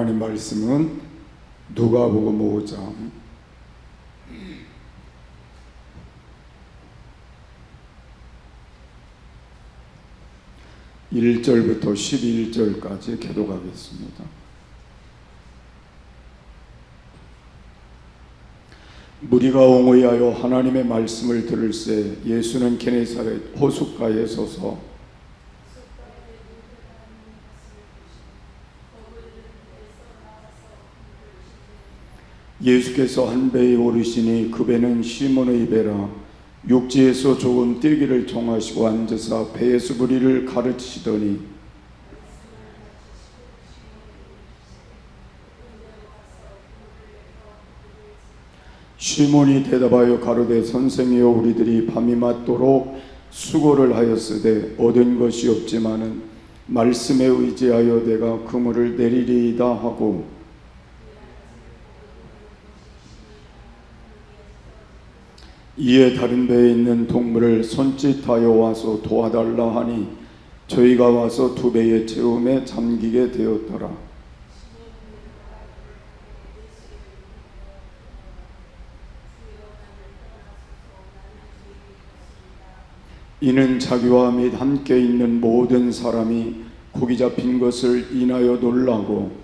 하나님 말씀은 누가복음 5장 1절부터 11절까지 교독하겠습니다. 무리가 옹호하여 하나님의 말씀을 들을새 예수는 게네사렛 호숫가에 서서 예수께서 한 배에 오르시니 그 배는 시몬의 배라. 육지에서 조금 뛰기를 청하시고 앉으사 배에서 무리를 가르치시더니 시몬이 대답하여 가로되 선생이여 우리들이 밤이 맞도록 수고를 하였으되 얻은 것이 없지만은 말씀에 의지하여 내가 그물을 내리리이다 하고 이에 다른 배에 있는 동물을 손짓하여 와서 도와달라 하니 저희가 와서 두 배의 채움에 잠기게 되었더라. 이는 자기와 및 함께 있는 모든 사람이 고기 잡힌 것을 인하여 놀라고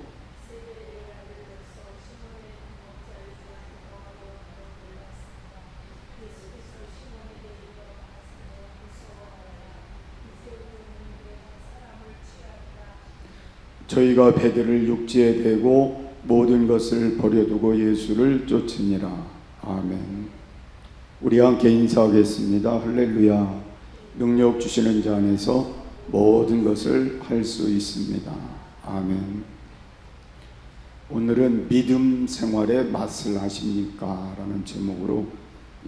저희가 배들을 육지에 대고 모든 것을 버려두고 예수를 쫓으니라. 아멘. 우리 함께 인사하겠습니다. 할렐루야. 능력 주시는 자 안에서 모든 것을 할 수 있습니다. 아멘. 오늘은 믿음 생활의 맛을 아십니까? 라는 제목으로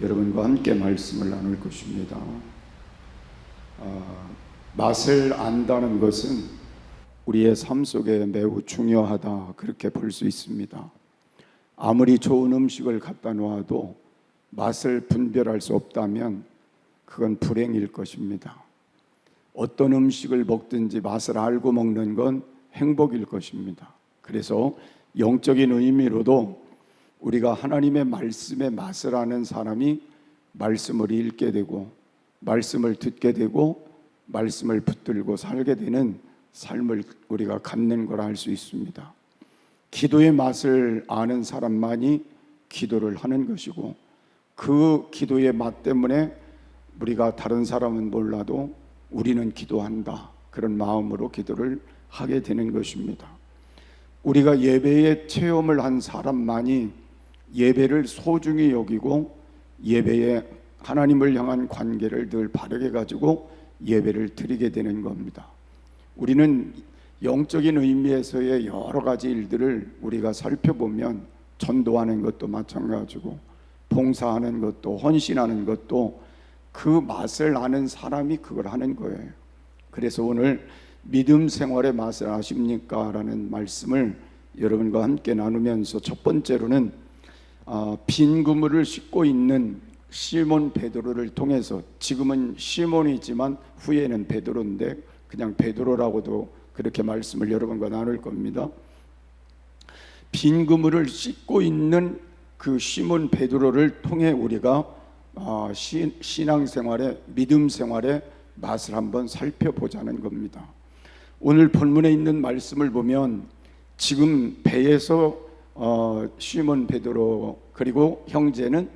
여러분과 함께 말씀을 나눌 것입니다. 맛을 안다는 것은 우리의 삶 속에 매우 중요하다, 그렇게 볼 수 있습니다. 아무리 좋은 음식을 갖다 놓아도 맛을 분별할 수 없다면 그건 불행일 것입니다. 어떤 음식을 먹든지 맛을 알고 먹는 건 행복일 것입니다. 그래서 영적인 의미로도 우리가 하나님의 말씀의 맛을 아는 사람이 말씀을 읽게 되고 말씀을 듣게 되고 말씀을 붙들고 살게 되는 삶을 우리가 갖는 걸 알 수 있습니다. 기도의 맛을 아는 사람만이 기도를 하는 것이고 그 기도의 맛 때문에 우리가 다른 사람은 몰라도 우리는 기도한다, 그런 마음으로 기도를 하게 되는 것입니다. 우리가 예배의 체험을 한 사람만이 예배를 소중히 여기고 예배에 하나님을 향한 관계를 늘 바르게 가지고 예배를 드리게 되는 겁니다. 우리는 영적인 의미에서의 여러 가지 일들을 우리가 살펴보면 전도하는 것도 마찬가지고 봉사하는 것도 헌신하는 것도 그 맛을 아는 사람이 그걸 하는 거예요. 그래서 오늘 믿음 생활의 맛을 아십니까? 라는 말씀을 여러분과 함께 나누면서 첫 번째로는 빈 그물을 싣고 있는 시몬 베드로를 통해서, 지금은 시몬이지만 후에는 베드로인데 그냥 베드로라고도 그렇게 말씀을 여러분과 나눌 겁니다. 빈 그물을 싣고 있는 그 시몬 베드로를 통해 우리가 신앙생활의 믿음 생활의 맛을 한번 살펴보자는 겁니다. 오늘 본문에 있는 말씀을 보면 지금 배에서 시몬 베드로 그리고 형제는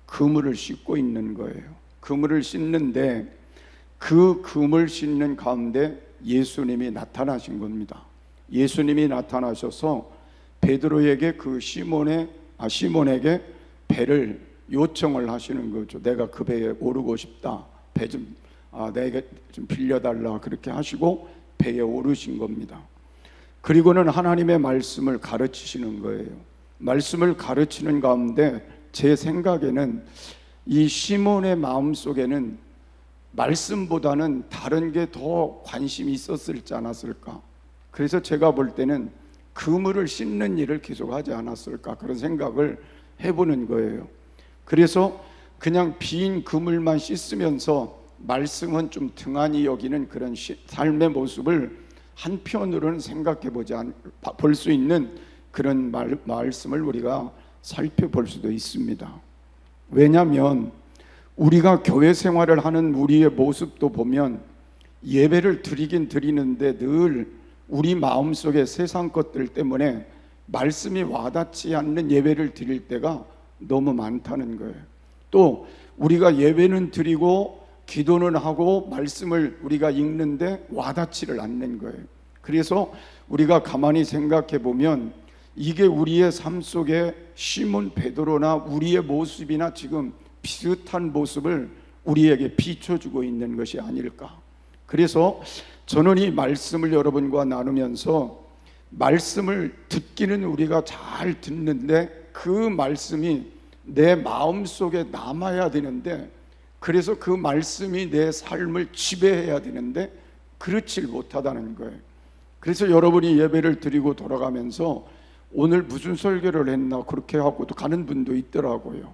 그물을 싣고 있는 거예요. 그물을 싣는데 그 그물 싣는 가운데 예수님이 나타나신 겁니다. 예수님이 나타나셔서 베드로에게 그 시몬에게 배를 요청을 하시는 거죠. 내가 그 배에 오르고 싶다. 배 좀 내게 좀 빌려달라. 그렇게 하시고 배에 오르신 겁니다. 그리고는 하나님의 말씀을 가르치시는 거예요. 말씀을 가르치는 가운데 제 생각에는 이 시몬의 마음속에는 말씀보다는 다른 게 더 관심이 있었을지 않았을까. 그래서 제가 볼 때는 그물을 싣는 일을 계속 하지 않았을까, 그런 생각을 해보는 거예요. 그래서 그냥 빈 그물만 씻으면서 말씀은 좀 등한히 여기는 그런 삶의 모습을 한편으로는 생각해 볼 수 있는 그런 말씀을 우리가 살펴볼 수도 있습니다. 왜냐하면 우리가 교회 생활을 하는 우리의 모습도 보면 예배를 드리긴 드리는데 늘 우리 마음속에 세상 것들 때문에 말씀이 와닿지 않는 예배를 드릴 때가 너무 많다는 거예요. 또 우리가 예배는 드리고 기도는 하고 말씀을 우리가 읽는데 와닿지를 않는 거예요. 그래서 우리가 가만히 생각해 보면 이게 우리의 삶 속에 시몬 베드로나 우리의 모습이나 지금 비슷한 모습을 우리에게 비춰주고 있는 것이 아닐까. 그래서 저는 이 말씀을 여러분과 나누면서 말씀을 듣기는 우리가 잘 듣는데 그 말씀이 내 마음속에 남아야 되는데, 그래서 그 말씀이 내 삶을 지배해야 되는데 그렇지 못하다는 거예요. 그래서 여러분이 예배를 드리고 돌아가면서 오늘 무슨 설교를 했나 그렇게 하고 또 가는 분도 있더라고요.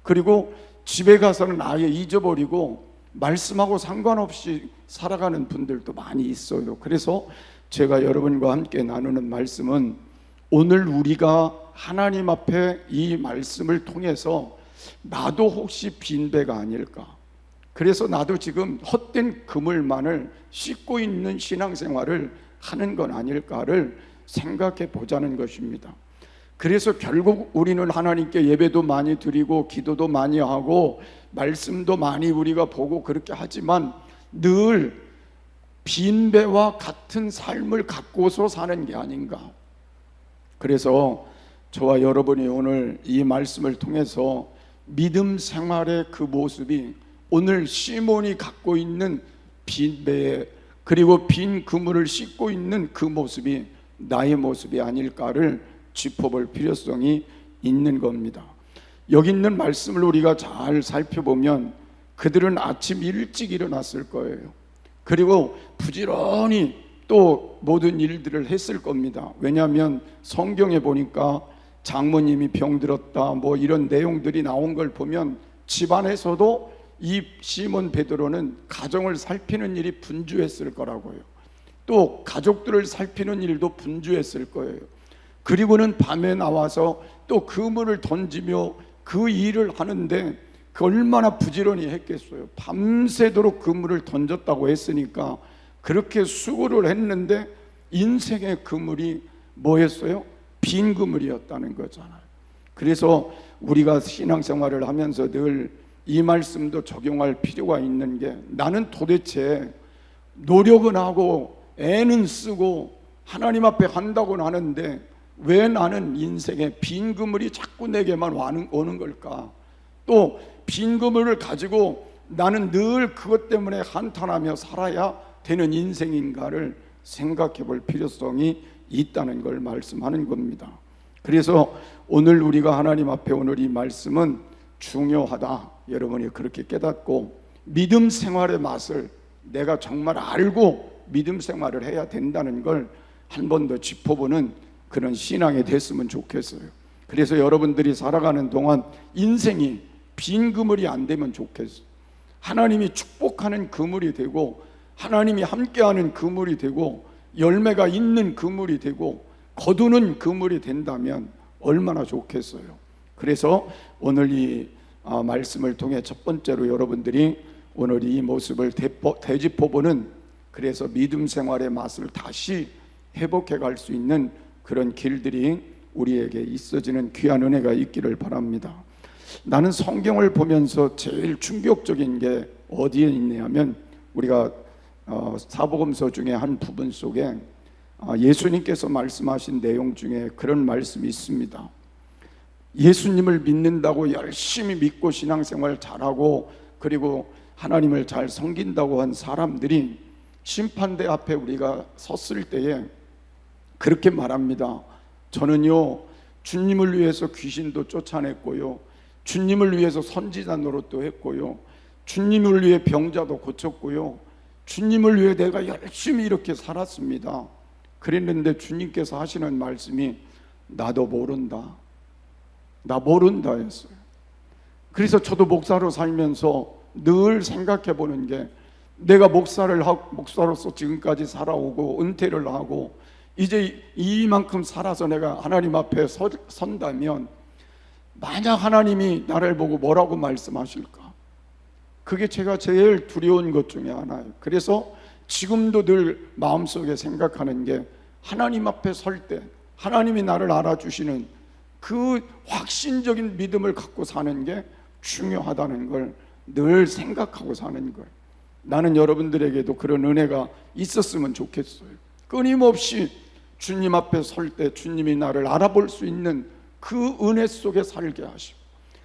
그리고 집에 가서는 아예 잊어버리고 말씀하고 상관없이 살아가는 분들도 많이 있어요. 그래서 제가 여러분과 함께 나누는 말씀은 오늘 우리가 하나님 앞에 이 말씀을 통해서 나도 혹시 빈배가 아닐까, 그래서 나도 지금 헛된 그물만을 씻고 있는 신앙생활을 하는 건 아닐까를 생각해 보자는 것입니다. 그래서 결국 우리는 하나님께 예배도 많이 드리고 기도도 많이 하고 말씀도 많이 우리가 보고 그렇게 하지만 늘 빈배와 같은 삶을 갖고서 사는 게 아닌가. 그래서 저와 여러분이 오늘 이 말씀을 통해서 믿음 생활의 그 모습이 오늘 시몬이 갖고 있는 빈배 그리고 빈 그물을 씻고 있는 그 모습이 나의 모습이 아닐까를 짚어볼 필요성이 있는 겁니다. 여기 있는 말씀을 우리가 잘 살펴보면 그들은 아침 일찍 일어났을 거예요. 그리고 부지런히 또 모든 일들을 했을 겁니다. 왜냐하면 성경에 보니까 장모님이 병들었다 뭐 이런 내용들이 나온 걸 보면 집안에서도 이 시몬 베드로는 가정을 살피는 일이 분주했을 거라고요. 또 가족들을 살피는 일도 분주했을 거예요. 그리고는 밤에 나와서 또 그물을 던지며 그 일을 하는데 그 얼마나 부지런히 했겠어요. 밤새도록 그물을 던졌다고 했으니까 그렇게 수고를 했는데 인생의 그물이 뭐였어요? 빈 그물이었다는 거잖아요. 그래서 우리가 신앙생활을 하면서 늘 이 말씀도 적용할 필요가 있는 게, 나는 도대체 노력은 하고 애는 쓰고 하나님 앞에 한다고는 하는데 왜 나는 인생에 빈 그물이 자꾸 내게만 오는 걸까? 또 빈 그물을 가지고 나는 늘 그것 때문에 한탄하며 살아야 되는 인생인가를 생각해 볼 필요성이 있다는 걸 말씀하는 겁니다. 그래서 오늘 우리가 하나님 앞에 오늘 이 말씀은 중요하다, 여러분이 그렇게 깨닫고 믿음 생활의 맛을 내가 정말 알고 믿음 생활을 해야 된다는 걸 한 번 더 짚어보는 그런 신앙이 됐으면 좋겠어요. 그래서 여러분들이 살아가는 동안 인생이 빈 그물이 안 되면 좋겠어요. 하나님이 축복하는 그물이 되고 하나님이 함께하는 그물이 되고 열매가 있는 그물이 되고 거두는 그물이 된다면 얼마나 좋겠어요. 그래서 오늘 이 말씀을 통해 첫 번째로 여러분들이 오늘 이 모습을 되짚어보는, 그래서 믿음 생활의 맛을 다시 회복해 갈 수 있는 그런 길들이 우리에게 있어지는 귀한 은혜가 있기를 바랍니다. 나는 성경을 보면서 제일 충격적인 게 어디에 있냐면 우리가 사복음서 중에 한 부분 속에 예수님께서 말씀하신 내용 중에 그런 말씀이 있습니다. 예수님을 믿는다고 열심히 믿고 신앙생활 잘하고 그리고 하나님을 잘 섬긴다고 한 사람들이 심판대 앞에 우리가 섰을 때에 그렇게 말합니다. 저는요 주님을 위해서 귀신도 쫓아냈고요, 주님을 위해서 선지자 노릇도 했고요, 주님을 위해 병자도 고쳤고요, 주님을 위해 내가 열심히 이렇게 살았습니다. 그랬는데 주님께서 하시는 말씀이 나도 모른다, 나 모른다 했어요. 그래서 저도 목사로 살면서 늘 생각해 보는 게, 내가 목사로서 지금까지 살아오고 은퇴를 하고 이제 이만큼 살아서 내가 하나님 앞에 선다면 만약 하나님이 나를 보고 뭐라고 말씀하실까? 그게 제가 제일 두려운 것 중에 하나예요. 그래서 지금도 늘 마음속에 생각하는 게 하나님 앞에 설 때 하나님이 나를 알아주시는 그 확신적인 믿음을 갖고 사는 게 중요하다는 걸 늘 생각하고 사는 거예요. 나는 여러분들에게도 그런 은혜가 있었으면 좋겠어요. 끊임없이 주님 앞에 설 때 주님이 나를 알아볼 수 있는 그 은혜 속에 살게 하시고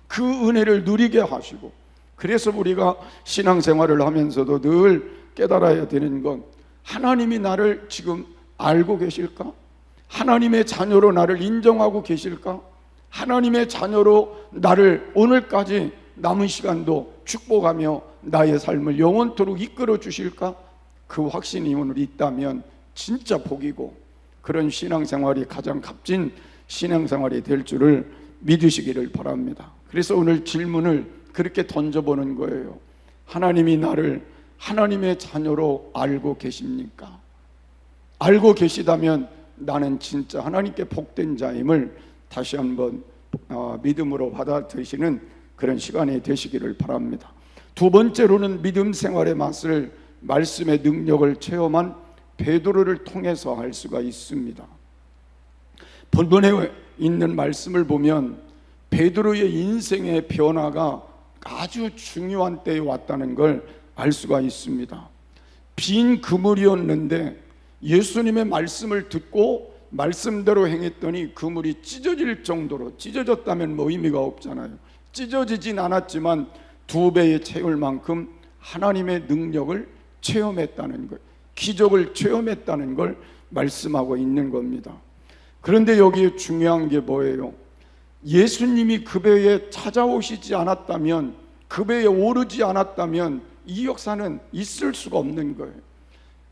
그 은혜를 누리게 하시고, 그래서 우리가 신앙생활을 하면서도 늘 깨달아야 되는 건 하나님이 나를 지금 알고 계실까? 하나님의 자녀로 나를 인정하고 계실까? 하나님의 자녀로 나를 오늘까지 남은 시간도 축복하며 나의 삶을 영원토록 이끌어 주실까? 그 확신이 오늘 있다면 진짜 복이고 그런 신앙생활이 가장 값진 신앙생활이 될 줄을 믿으시기를 바랍니다. 그래서 오늘 질문을 그렇게 던져보는 거예요. 하나님이 나를 하나님의 자녀로 알고 계십니까? 알고 계시다면 나는 진짜 하나님께 복된 자임을 다시 한번 믿음으로 받아들이시는 그런 시간이 되시기를 바랍니다. 두 번째로는 믿음 생활의 맛을 말씀의 능력을 체험한 베드로를 통해서 알 수가 있습니다. 본문에 있는 말씀을 보면 베드로의 인생의 변화가 아주 중요한 때에 왔다는 걸 알 수가 있습니다. 빈 그물이었는데 예수님의 말씀을 듣고 말씀대로 행했더니 그물이 찢어질 정도로, 찢어졌다면 뭐 의미가 없잖아요. 찢어지진 않았지만 2배에 채울 만큼 하나님의 능력을 체험했다는 것, 기적을 체험했다는 걸 말씀하고 있는 겁니다. 그런데 여기에 중요한 게 뭐예요? 예수님이 그 배에 찾아오시지 않았다면, 그 배에 오르지 않았다면 이 역사는 있을 수가 없는 거예요.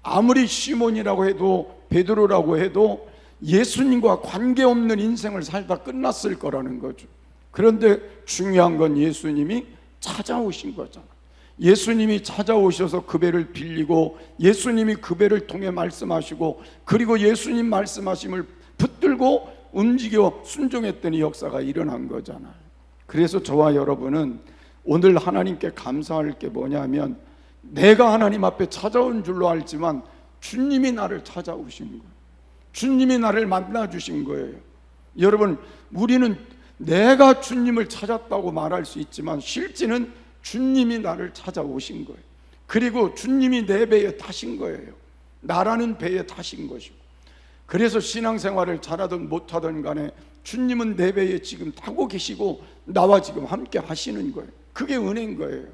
아무리 시몬이라고 해도 베드로라고 해도 예수님과 관계없는 인생을 살다 끝났을 거라는 거죠. 그런데 중요한 건 예수님이 찾아오신 거잖아요. 예수님이 찾아오셔서 그 배를 빌리고 예수님이 그 배를 통해 말씀하시고, 그리고 예수님 말씀하심을 붙들고 움직여 순종했더니 역사가 일어난 거잖아요. 그래서 저와 여러분은 오늘 하나님께 감사할 게 뭐냐면, 내가 하나님 앞에 찾아온 줄로 알지만 주님이 나를 찾아오신 거예요. 주님이 나를 만나 주신 거예요. 여러분, 우리는 내가 주님을 찾았다고 말할 수 있지만 실제는 주님이 나를 찾아오신 거예요. 그리고 주님이 내 배에 타신 거예요. 나라는 배에 타신 것이고, 그래서 신앙생활을 잘하든 못하든 간에 주님은 내 배에 지금 타고 계시고 나와 지금 함께 하시는 거예요. 그게 은혜인 거예요.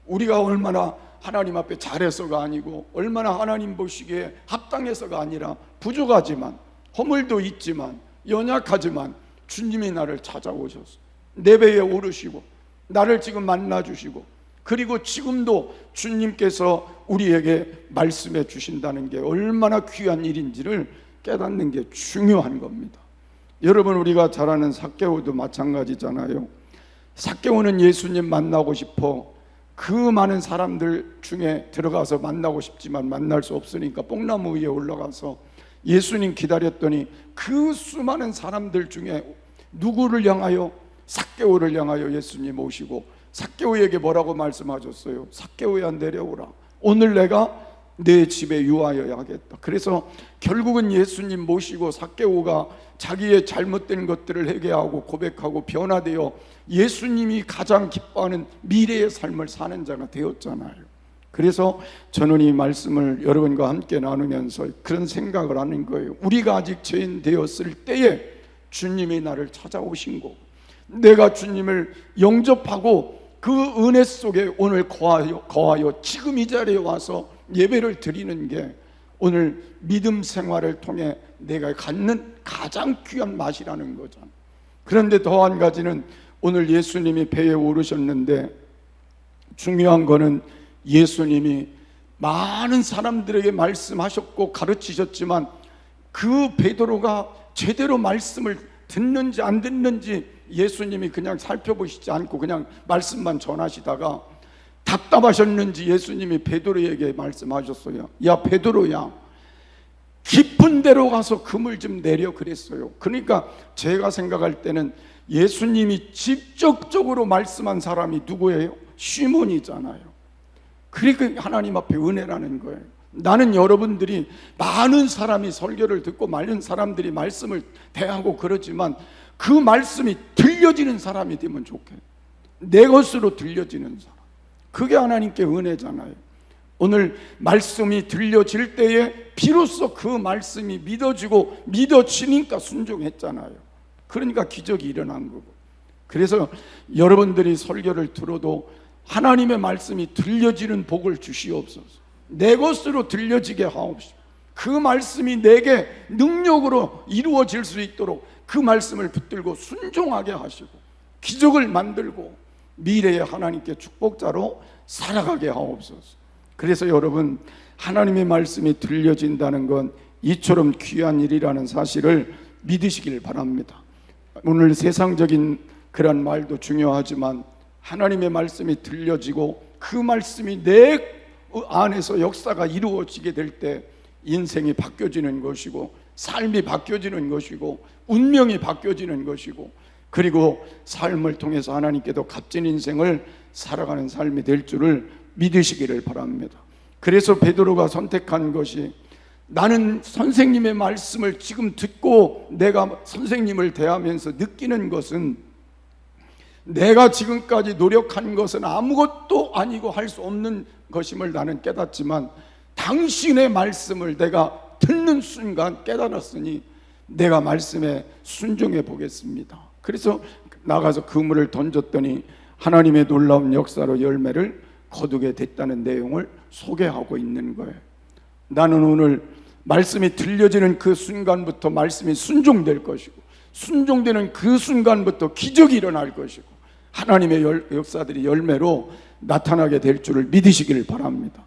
우리가 얼마나 하나님 앞에 잘해서가 아니고 얼마나 하나님 보시기에 합당해서가 아니라 부족하지만, 허물도 있지만, 연약하지만 주님이 나를 찾아오셔서 내 배에 오르시고 나를 지금 만나주시고, 그리고 지금도 주님께서 우리에게 말씀해 주신다는 게 얼마나 귀한 일인지를 깨닫는 게 중요한 겁니다. 여러분, 우리가 잘 아는 삭개오도 마찬가지잖아요. 삭개오는 예수님 만나고 싶어 그 많은 사람들 중에 들어가서 만나고 싶지만 만날 수 없으니까 뽕나무 위에 올라가서 예수님 기다렸더니 그 수많은 사람들 중에 누구를 향하여? 삭개오를 향하여 예수님 오시고 삭개오에게 뭐라고 말씀하셨어요? 삭개오야, 내려오라. 오늘 내가 내 집에 유하여야 하겠다. 그래서 결국은 예수님 모시고 삭개오가 자기의 잘못된 것들을 회개하고 고백하고 변화되어 예수님이 가장 기뻐하는 미래의 삶을 사는 자가 되었잖아요. 그래서 저는 이 말씀을 여러분과 함께 나누면서 그런 생각을 하는 거예요. 우리가 아직 죄인 되었을 때에 주님이 나를 찾아오신 거, 내가 주님을 영접하고 그 은혜 속에 오늘 거하여 지금 이 자리에 와서 예배를 드리는 게 오늘 믿음 생활을 통해 내가 갖는 가장 귀한 맛이라는 거죠. 그런데 더 한 가지는 오늘 예수님이 배에 오르셨는데 중요한 거는 예수님이 많은 사람들에게 말씀하셨고 가르치셨지만 그 베드로가 제대로 말씀을 듣는지 안 듣는지 예수님이 그냥 살펴보시지 않고 그냥 말씀만 전하시다가 답답하셨는지 예수님이 베드로에게 말씀하셨어요. 야 베드로야, 깊은 데로 가서 그물 좀 내려 그랬어요. 그러니까 제가 생각할 때는 예수님이 직접적으로 말씀한 사람이 누구예요? 시몬이잖아요. 그러니까 하나님 앞에 은혜라는 거예요. 나는 여러분들이 많은 사람이 설교를 듣고 많은 사람들이 말씀을 대하고 그러지만 그 말씀이 들려지는 사람이 되면 좋겠어요. 내 것으로 들려지는 사람, 그게 하나님께 은혜잖아요. 오늘 말씀이 들려질 때에 비로소 그 말씀이 믿어지고 믿어지니까 순종했잖아요. 그러니까 기적이 일어난 거고. 그래서 여러분들이 설교를 들어도 하나님의 말씀이 들려지는 복을 주시옵소서. 내 것으로 들려지게 하옵시고 그 말씀이 내게 능력으로 이루어질 수 있도록 그 말씀을 붙들고 순종하게 하시고 기적을 만들고 미래에 하나님께 축복자로 살아가게 하옵소서. 그래서 여러분, 하나님의 말씀이 들려진다는 건 이처럼 귀한 일이라는 사실을 믿으시길 바랍니다. 오늘 세상적인 그런 말도 중요하지만 하나님의 말씀이 들려지고 그 말씀이 내 안에서 역사가 이루어지게 될 때 인생이 바뀌어지는 것이고 삶이 바뀌어지는 것이고 운명이 바뀌어지는 것이고 그리고 삶을 통해서 하나님께도 값진 인생을 살아가는 삶이 될 줄을 믿으시기를 바랍니다. 그래서 베드로가 선택한 것이, 나는 선생님의 말씀을 지금 듣고 내가 선생님을 대하면서 느끼는 것은 내가 지금까지 노력한 것은 아무것도 아니고 할 수 없는 것임을 나는 깨닫지만 당신의 말씀을 내가 듣는 순간 깨달았으니 내가 말씀에 순종해 보겠습니다. 그래서 나가서 그물을 던졌더니 하나님의 놀라운 역사로 열매를 거두게 됐다는 내용을 소개하고 있는 거예요. 나는 오늘 말씀이 들려지는 그 순간부터 말씀이 순종될 것이고 순종되는 그 순간부터 기적이 일어날 것이고 하나님의 역사들이 열매로 나타나게 될 줄을 믿으시기를 바랍니다.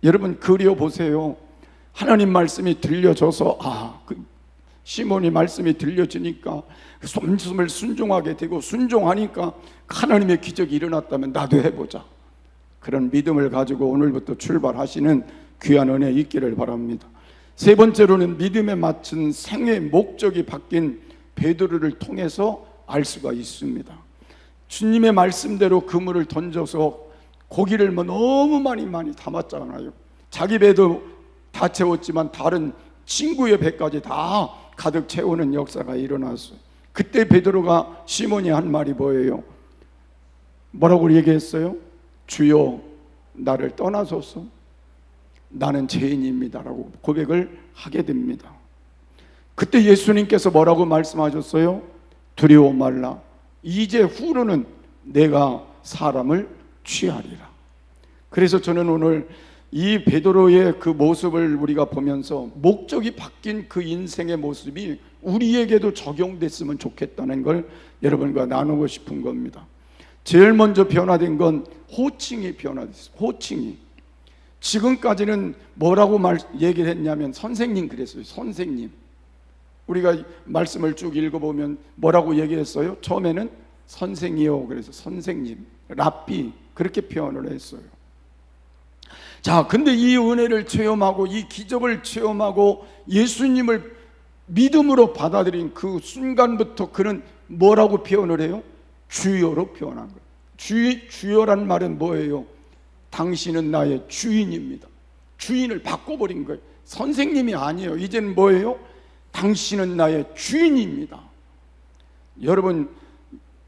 여러분 그려보세요. 하나님 말씀이 들려져서 시몬이 말씀이 들려지니까 말씀을 순종하게 되고 순종하니까 하나님의 기적이 일어났다면 나도 해보자. 그런 믿음을 가지고 오늘부터 출발하시는 귀한 은혜 있기를 바랍니다. 세 번째로는 믿음에 맞춘 생의 목적이 바뀐 베드로를 통해서 알 수가 있습니다. 주님의 말씀대로 그물을 던져서 고기를 너무 많이 담았잖아요. 자기 배도 다 채웠지만 다른 친구의 배까지 다 가득 채우는 역사가 일어났어요. 그때 베드로가 시몬이 한 말이 뭐예요? 뭐라고 얘기했어요? 주여 나를 떠나소서, 나는 죄인입니다라고 고백을 하게 됩니다. 그때 예수님께서 뭐라고 말씀하셨어요? 두려워 말라, 이제 후로는 내가 사람을 취하리라. 그래서 저는 오늘 이 베드로의 그 모습을 우리가 보면서 목적이 바뀐 그 인생의 모습이 우리에게도 적용됐으면 좋겠다는 걸 여러분과 나누고 싶은 겁니다. 제일 먼저 변화된 건 호칭이 변화됐어요. 호칭이. 지금까지는 뭐라고 얘기를 했냐면 선생님 그랬어요. 선생님. 우리가 말씀을 쭉 읽어보면 뭐라고 얘기했어요? 처음에는 선생이요, 그래서 선생님, 랍비 그렇게 표현을 했어요. 자, 근데 이 은혜를 체험하고 이 기적을 체험하고 예수님을 믿음으로 받아들인 그 순간부터 그는 뭐라고 표현을 해요? 주여로 표현한 거예요. 주여란 말은 뭐예요? 당신은 나의 주인입니다. 주인을 바꿔버린 거예요. 선생님이 아니에요. 이제는 뭐예요? 당신은 나의 주인입니다. 여러분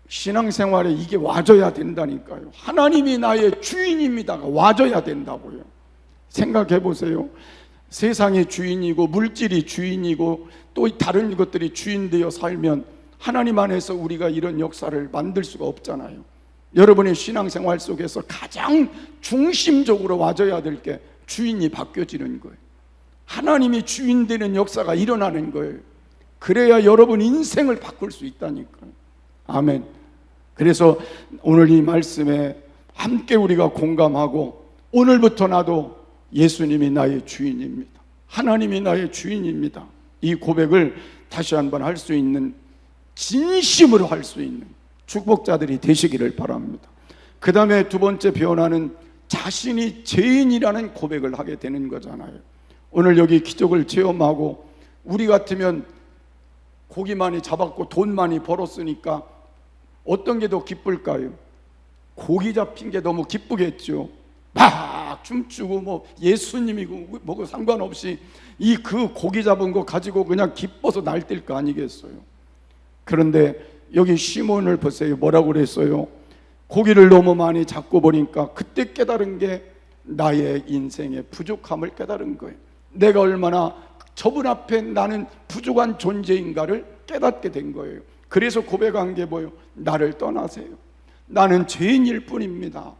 신앙생활에 이게 와줘야 된다니까요. 하나님이 나의 주인입니다가 와줘야 된다고요. 생각해 보세요. 세상이 주인이고 물질이 주인이고 또 다른 것들이 주인되어 살면 하나님 안에서 우리가 이런 역사를 만들 수가 없잖아요. 여러분의 신앙생활 속에서 가장 중심적으로 와줘야 될 게 주인이 바뀌어지는 거예요. 하나님이 주인 되는 역사가 일어나는 거예요. 그래야 여러분 인생을 바꿀 수 있다니까요. 아멘. 그래서 오늘 이 말씀에 함께 우리가 공감하고 오늘부터 나도 예수님이 나의 주인입니다. 하나님이 나의 주인입니다. 이 고백을 다시 한번 할 수 있는, 진심으로 할 수 있는 축복자들이 되시기를 바랍니다. 그 다음에 두 번째 변화는 자신이 죄인이라는 고백을 하게 되는 거잖아요. 오늘 여기 기적을 체험하고 우리 같으면 고기 많이 잡았고 돈 많이 벌었으니까 어떤 게 더 기쁠까요? 고기 잡힌 게 너무 기쁘겠죠. 막 춤추고 뭐 예수님이고 뭐고 상관없이 이 그 고기 잡은 거 가지고 그냥 기뻐서 날뛸 거 아니겠어요? 그런데 여기 시몬을 보세요. 뭐라고 그랬어요? 고기를 너무 많이 잡고 보니까 그때 깨달은 게 나의 인생의 부족함을 깨달은 거예요. 내가 얼마나 저분 앞에 나는 부족한 존재인가를 깨닫게 된 거예요. 그래서 고백한 게 뭐예요? 나를 떠나세요. 나는 죄인일 뿐입니다.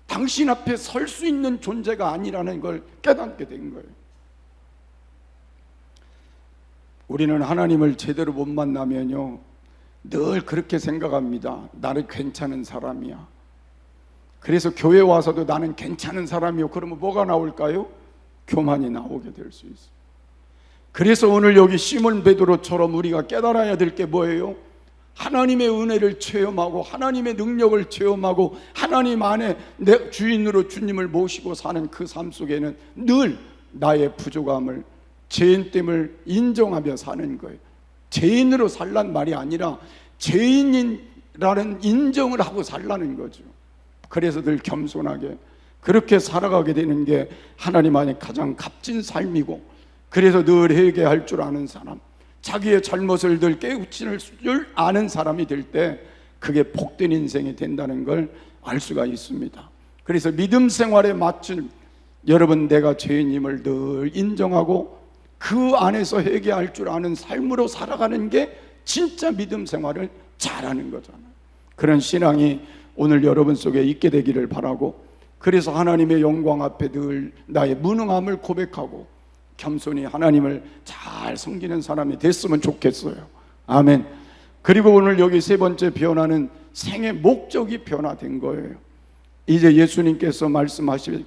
당신 앞에 설 수 있는 존재가 아니라는 걸 깨닫게 된 거예요. 우리는 하나님을 제대로 못 만나면요 늘 그렇게 생각합니다. 나는 괜찮은 사람이야. 그래서 교회 와서도 나는 괜찮은 사람이요. 그러면 뭐가 나올까요? 교만이 나오게 될 수 있어요. 그래서 오늘 여기 시몬 베드로처럼 우리가 깨달아야 될 게 뭐예요? 하나님의 은혜를 체험하고 하나님의 능력을 체험하고 하나님 안에 내 주인으로 주님을 모시고 사는 그 삶 속에는 늘 나의 부족함을, 죄인됨을 인정하며 사는 거예요. 죄인으로 살란 말이 아니라 죄인이라는 인정을 하고 살라는 거죠. 그래서 늘 겸손하게 그렇게 살아가게 되는 게 하나님 안에 가장 값진 삶이고, 그래서 늘 회개할 줄 아는 사람, 자기의 잘못을 늘 깨우칠 줄 아는 사람이 될 때 그게 복된 인생이 된다는 걸 알 수가 있습니다. 그래서 믿음 생활에 맞춘 여러분, 내가 죄인임을 늘 인정하고 그 안에서 회개할 줄 아는 삶으로 살아가는 게 진짜 믿음 생활을 잘하는 거잖아요. 그런 신앙이 오늘 여러분 속에 있게 되기를 바라고, 그래서 하나님의 영광 앞에 늘 나의 무능함을 고백하고 겸손히 하나님을 잘 섬기는 사람이 됐으면 좋겠어요. 아멘. 그리고 오늘 여기 세 번째 변화는 생의 목적이 변화된 거예요. 이제 예수님께서 말씀하시길,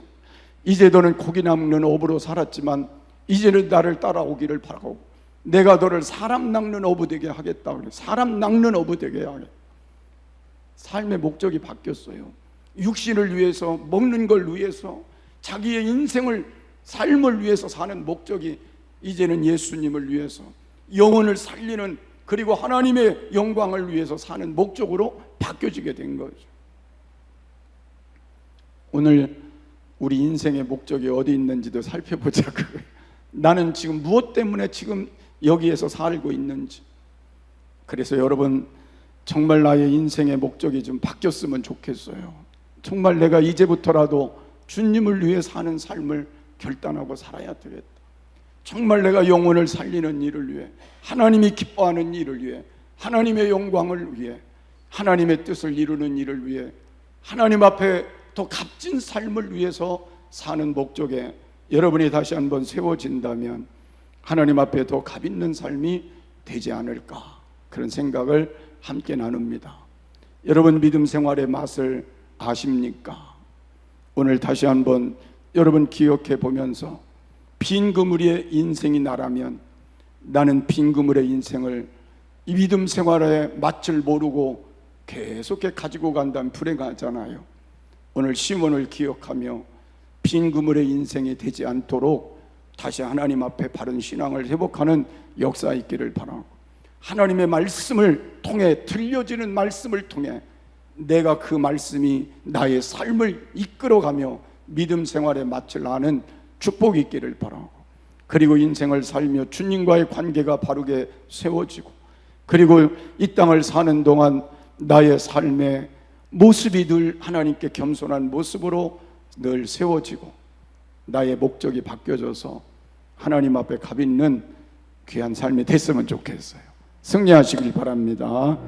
이제 너는 고기 낚는 어부로 살았지만 이제는 나를 따라오기를 바라고 내가 너를 사람 낚는 어부 되게 하겠다. 사람 낚는 어부 되게 하겠다. 삶의 목적이 바뀌었어요. 육신을 위해서, 먹는 걸 위해서, 자기의 인생을, 삶을 위해서 사는 목적이 이제는 예수님을 위해서, 영혼을 살리는, 그리고 하나님의 영광을 위해서 사는 목적으로 바뀌어지게 된 거죠. 오늘 우리 인생의 목적이 어디 있는지도 살펴보자고요. 나는 지금 무엇 때문에 지금 여기에서 살고 있는지. 그래서 여러분, 정말 나의 인생의 목적이 좀 바뀌었으면 좋겠어요. 정말 내가 이제부터라도 주님을 위해 사는 삶을 결단하고 살아야 되겠다. 정말 내가 영혼을 살리는 일을 위해, 하나님이 기뻐하는 일을 위해, 하나님의 영광을 위해, 하나님의 뜻을 이루는 일을 위해, 하나님 앞에 더 값진 삶을 위해서 사는 목적에 여러분이 다시 한번 세워진다면 하나님 앞에 더 값 있는 삶이 되지 않을까, 그런 생각을 함께 나눕니다. 여러분, 믿음 생활의 맛을 아십니까? 오늘 다시 한번 여러분 기억해 보면서, 빈 그물의 인생이 나라면 나는 빈 그물의 인생을, 이 믿음 생활의 맛을 모르고 계속해 가지고 간다면 불행하잖아요. 오늘 시몬을 기억하며 빈 그물의 인생이 되지 않도록 다시 하나님 앞에 바른 신앙을 회복하는 역사 있기를 바라고, 하나님의 말씀을 통해, 들려지는 말씀을 통해 내가 그 말씀이 나의 삶을 이끌어가며 믿음 생활의 맛을 아는 축복이 있기를 바라고, 그리고 인생을 살며 주님과의 관계가 바르게 세워지고, 그리고 이 땅을 사는 동안 나의 삶의 모습이 늘 하나님께 겸손한 모습으로 늘 세워지고 나의 목적이 바뀌어져서 하나님 앞에 값 있는 귀한 삶이 됐으면 좋겠어요. 승리하시길 바랍니다.